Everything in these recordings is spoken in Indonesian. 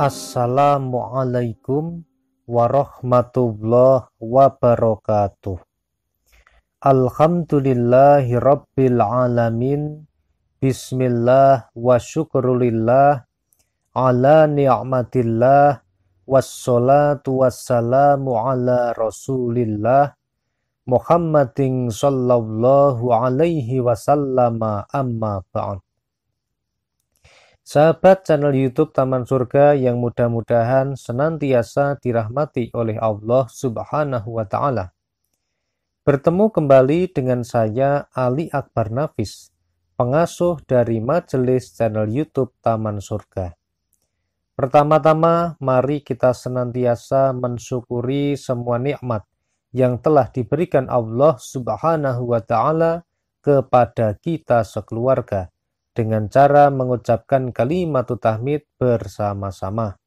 Assalamualaikum warahmatullahi wabarakatuh. Alhamdulillahi rabbil alamin. Bismillah wa syukrulillah ala ni'matillah. Wassalatu wassalamu ala rasulillah Muhammadin sallallahu alaihi wasallam, amma ba'd. Sahabat channel YouTube Taman Surga yang mudah-mudahan senantiasa dirahmati oleh Allah Subhanahu wa Ta'ala. Bertemu kembali dengan saya, Ali Akbar Nafis, pengasuh dari majelis channel YouTube Taman Surga. Pertama-tama, mari kita senantiasa mensyukuri semua nikmat yang telah diberikan Allah Subhanahu wa Ta'ala kepada kita sekeluarga, dengan cara mengucapkan kalimatut tahmid bersama-sama.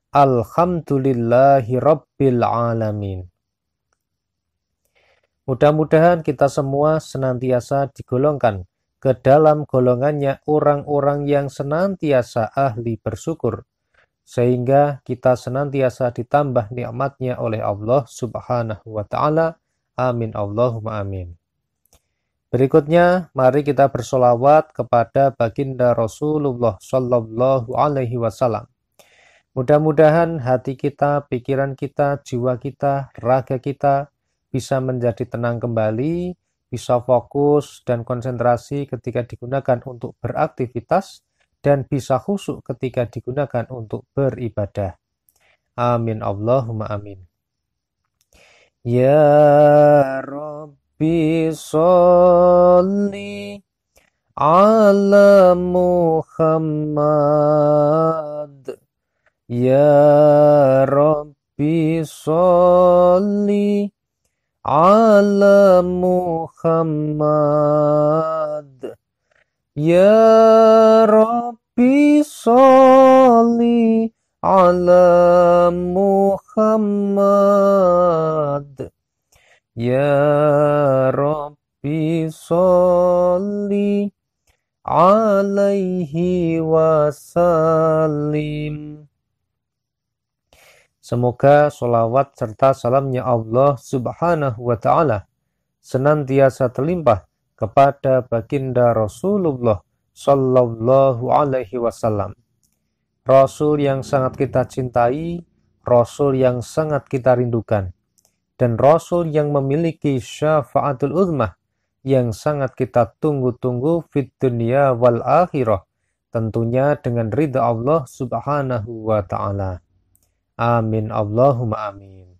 Alhamdulillahi rabbil alamin. Mudah-mudahan kita semua senantiasa digolongkan ke dalam golongannya orang-orang yang senantiasa ahli bersyukur, sehingga kita senantiasa ditambah nikmatnya oleh Allah Subhanahu wa Ta'ala. Amin Allahumma amin. Berikutnya, mari kita bersolawat kepada baginda Rasulullah Sallallahu Alaihi Wasallam. Mudah-mudahan hati kita, pikiran kita, jiwa kita, raga kita bisa menjadi tenang kembali, bisa fokus dan konsentrasi ketika digunakan untuk beraktivitas, dan bisa khusyuk ketika digunakan untuk beribadah. Amin Allahumma amin. Ya Rabb, Sholli ala Muhammad. Ya Rabbi sholli ala Muhammad. Ya Rabbi sholli ala Muhammad. Ya Rabbi sholli alaihi wasallim. Semoga sholawat serta salamnya Allah Subhanahu wa Ta'ala senantiasa terlimpah kepada baginda Rasulullah Sallallahu Alaihi Wasallam, Rasul yang sangat kita cintai, Rasul yang sangat kita rindukan, dan Rasul yang memiliki syafaatul uzmah yang sangat kita tunggu-tunggu fit dunia wal akhirah, tentunya dengan ridha Allah Subhanahu wa Ta'ala. Amin Allahumma amin.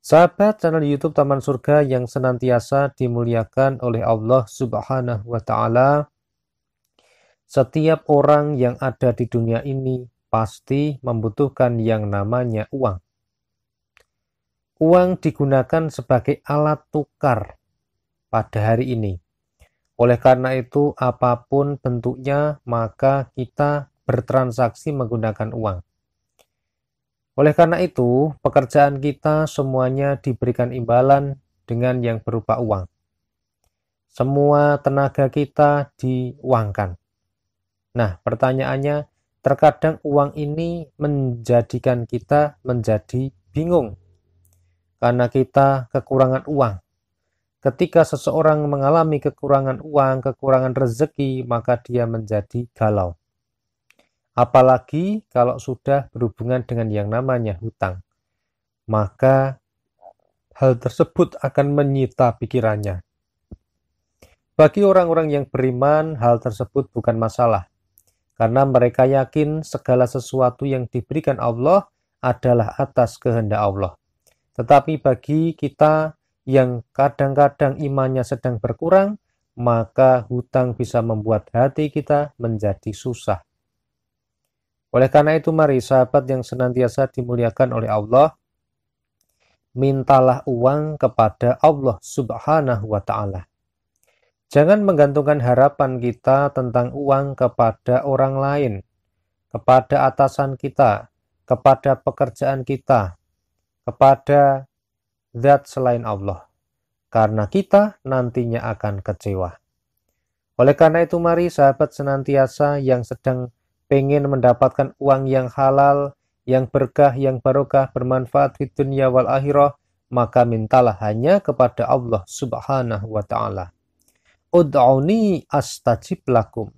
Sahabat channel YouTube Taman Surga yang senantiasa dimuliakan oleh Allah Subhanahu wa Ta'ala, setiap orang yang ada di dunia ini pasti membutuhkan yang namanya uang. Uang digunakan sebagai alat tukar pada hari ini. Oleh karena itu, apapun bentuknya, maka kita bertransaksi menggunakan uang. Oleh karena itu, pekerjaan kita semuanya diberikan imbalan dengan yang berupa uang. Semua tenaga kita diuangkan. Nah, pertanyaannya, terkadang uang ini menjadikan kita menjadi bingung karena kita kekurangan uang. Ketika seseorang mengalami kekurangan uang, kekurangan rezeki, maka dia menjadi galau. Apalagi kalau sudah berhubungan dengan yang namanya hutang. Maka hal tersebut akan menyita pikirannya. Bagi orang-orang yang beriman, hal tersebut bukan masalah. Karena mereka yakin segala sesuatu yang diberikan Allah adalah atas kehendak Allah. Tetapi bagi kita yang kadang-kadang imannya sedang berkurang, maka hutang bisa membuat hati kita menjadi susah. Oleh karena itu, mari sahabat yang senantiasa dimuliakan oleh Allah, mintalah uang kepada Allah Subhanahu wa Ta'ala. Jangan menggantungkan harapan kita tentang uang kepada orang lain, kepada atasan kita, kepada pekerjaan kita, kepada zat selain Allah, karena kita nantinya akan kecewa. Oleh karena itu, mari sahabat senantiasa yang sedang pengen mendapatkan uang yang halal, yang berkah, yang barokah, bermanfaat di dunia wal akhirah, maka mintalah hanya kepada Allah Subhanahu wa ta'ala. Ud'uni astajib lakum.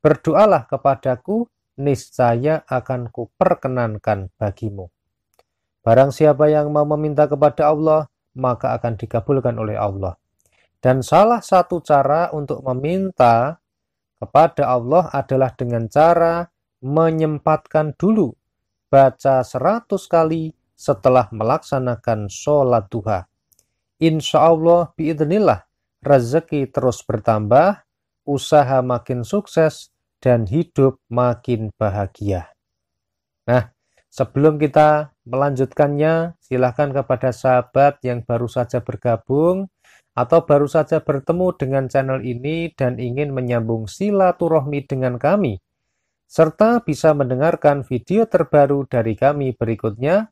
Berdoalah kepadaku, niscaya akan kuperkenankan bagimu. Barang siapa yang mau meminta kepada Allah, maka akan dikabulkan oleh Allah. Dan salah satu cara untuk meminta kepada Allah adalah dengan cara menyempatkan dulu baca 100 kali setelah melaksanakan sholat duha. Insya Allah biidznillah rezeki terus bertambah, usaha makin sukses, dan hidup makin bahagia. Nah, sebelum kita melanjutkannya, silahkan kepada sahabat yang baru saja bergabung atau baru saja bertemu dengan channel ini dan ingin menyambung silaturahmi dengan kami, serta bisa mendengarkan video terbaru dari kami berikutnya,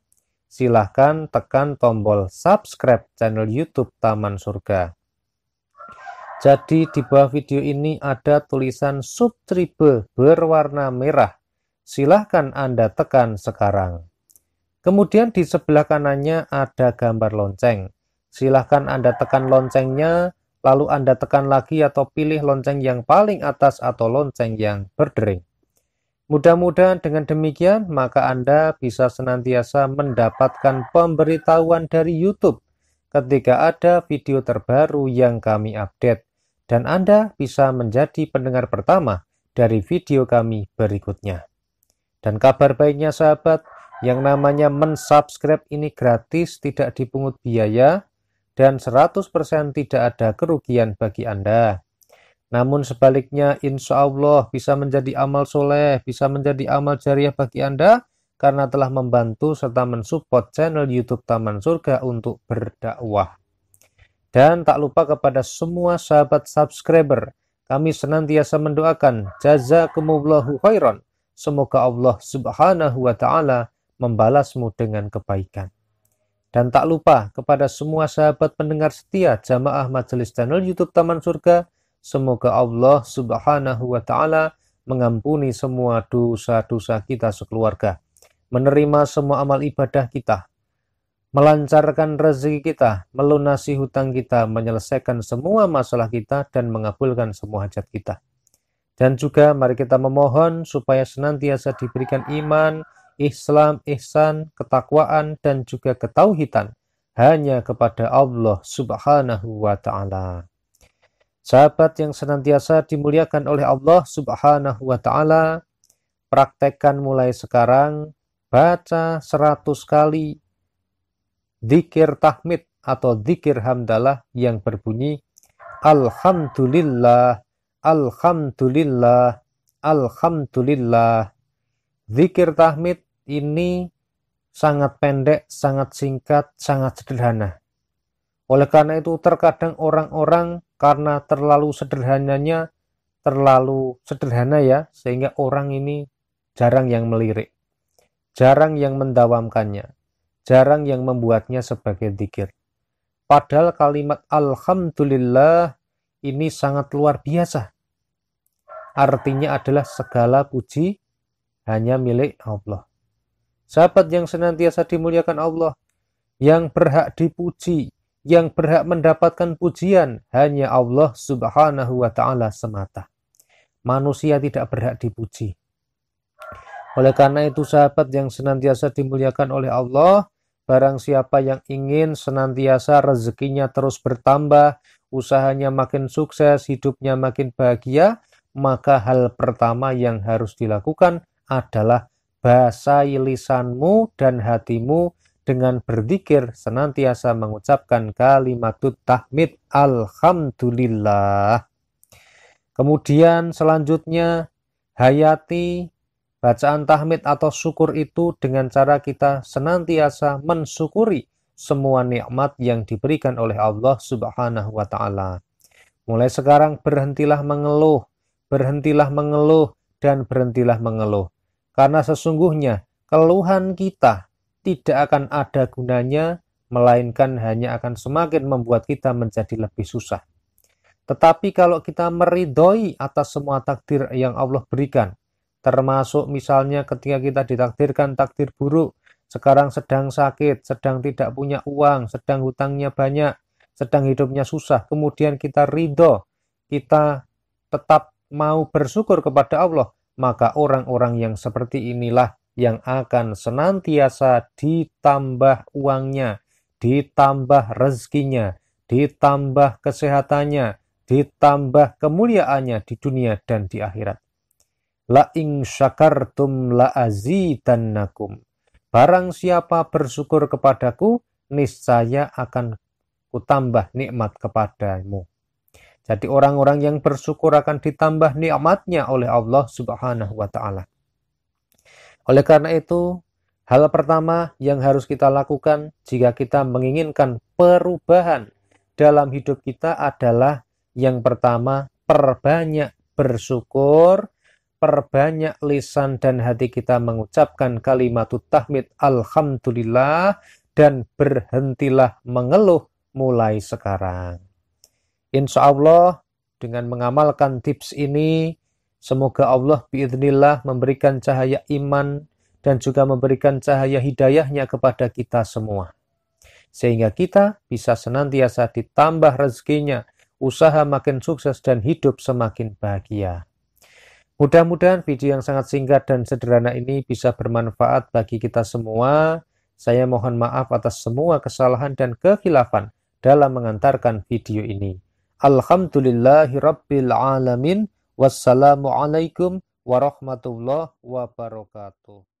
silahkan tekan tombol subscribe channel YouTube Taman Surga. Jadi di bawah video ini ada tulisan subscribe berwarna merah. Silahkan Anda tekan sekarang. Kemudian di sebelah kanannya ada gambar lonceng. Silahkan Anda tekan loncengnya, lalu Anda tekan lagi atau pilih lonceng yang paling atas atau lonceng yang berdering. Mudah-mudahan dengan demikian, maka Anda bisa senantiasa mendapatkan pemberitahuan dari YouTube ketika ada video terbaru yang kami update. Dan Anda bisa menjadi pendengar pertama dari video kami berikutnya. Dan kabar baiknya sahabat, yang namanya mensubscribe ini gratis, tidak dipungut biaya, dan 100% tidak ada kerugian bagi Anda. Namun sebaliknya, insya Allah bisa menjadi amal soleh, bisa menjadi amal jariah bagi Anda, karena telah membantu serta mensupport channel YouTube Taman Surga untuk berdakwah. Dan tak lupa kepada semua sahabat subscriber, kami senantiasa mendoakan jazakumullahu khairan. Semoga Allah Subhanahu wa ta'ala membalasmu dengan kebaikan. Dan tak lupa kepada semua sahabat pendengar setia jamaah majelis channel YouTube Taman Surga, semoga Allah Subhanahu wa ta'ala mengampuni semua dosa-dosa kita sekeluarga, menerima semua amal ibadah kita, melancarkan rezeki kita, melunasi hutang kita, menyelesaikan semua masalah kita, dan mengabulkan semua hajat kita. Dan juga mari kita memohon supaya senantiasa diberikan iman, Islam, ihsan, ketakwaan, dan juga ketauhidan hanya kepada Allah Subhanahu wa ta'ala. Sahabat yang senantiasa dimuliakan oleh Allah Subhanahu wa ta'ala, praktekkan mulai sekarang, baca 100 kali dzikir tahmid atau dzikir hamdalah yang berbunyi Alhamdulillah, Alhamdulillah, Alhamdulillah. Dzikir tahmid ini sangat pendek, sangat singkat, sangat sederhana. Oleh karena itu terkadang orang-orang karena terlalu sederhana ya, sehingga orang ini jarang yang melirik, jarang yang mendawamkannya, jarang yang membuatnya sebagai dzikir. Padahal kalimat Alhamdulillah ini sangat luar biasa. Artinya adalah segala puji hanya milik Allah. Sahabat yang senantiasa dimuliakan Allah, yang berhak dipuji, yang berhak mendapatkan pujian hanya Allah Subhanahu wa ta'ala semata. Manusia tidak berhak dipuji. Oleh karena itu sahabat yang senantiasa dimuliakan oleh Allah, barang siapa yang ingin senantiasa rezekinya terus bertambah, usahanya makin sukses, hidupnya makin bahagia, maka hal pertama yang harus dilakukan adalah basahi lisanmu dan hatimu dengan berzikir, senantiasa mengucapkan kalimatut tahmid Alhamdulillah. Kemudian selanjutnya hayati bacaan tahmid atau syukur itu dengan cara kita senantiasa mensyukuri semua nikmat yang diberikan oleh Allah Subhanahu wa ta'ala. Mulai sekarang berhentilah mengeluh, dan berhentilah mengeluh. Karena sesungguhnya keluhan kita tidak akan ada gunanya, melainkan hanya akan semakin membuat kita menjadi lebih susah. Tetapi kalau kita meridhoi atas semua takdir yang Allah berikan, Termasuk misalnya ketika kita ditakdirkan takdir buruk, sekarang sedang sakit, sedang tidak punya uang, sedang hutangnya banyak, sedang hidupnya susah, kemudian kita ridho, kita tetap mau bersyukur kepada Allah, maka orang-orang yang seperti inilah yang akan senantiasa ditambah uangnya, ditambah rezekinya, ditambah kesehatannya, ditambah kemuliaannya di dunia dan di akhirat. La in syakartum la azidannakum. Barang siapa bersyukur kepadaku, niscaya akan kutambah nikmat kepadamu. Jadi orang-orang yang bersyukur akan ditambah nikmatnya oleh Allah Subhanahu wa ta'ala. Oleh karena itu, hal pertama yang harus kita lakukan jika kita menginginkan perubahan dalam hidup kita adalah yang pertama, perbanyak bersyukur, perbanyak lisan dan hati kita mengucapkan kalimatut tahmid alhamdulillah, dan berhentilah mengeluh mulai sekarang. Insya Allah dengan mengamalkan tips ini, semoga Allah biiznillah memberikan cahaya iman dan juga memberikan cahaya hidayahnya kepada kita semua. Sehingga kita bisa senantiasa ditambah rezekinya, usaha makin sukses dan hidup semakin bahagia. Mudah-mudahan video yang sangat singkat dan sederhana ini bisa bermanfaat bagi kita semua. Saya mohon maaf atas semua kesalahan dan kekhilafan dalam mengantarkan video ini. Alhamdulillahirabbil alamin. Wassalamualaikum warahmatullahi wabarakatuh.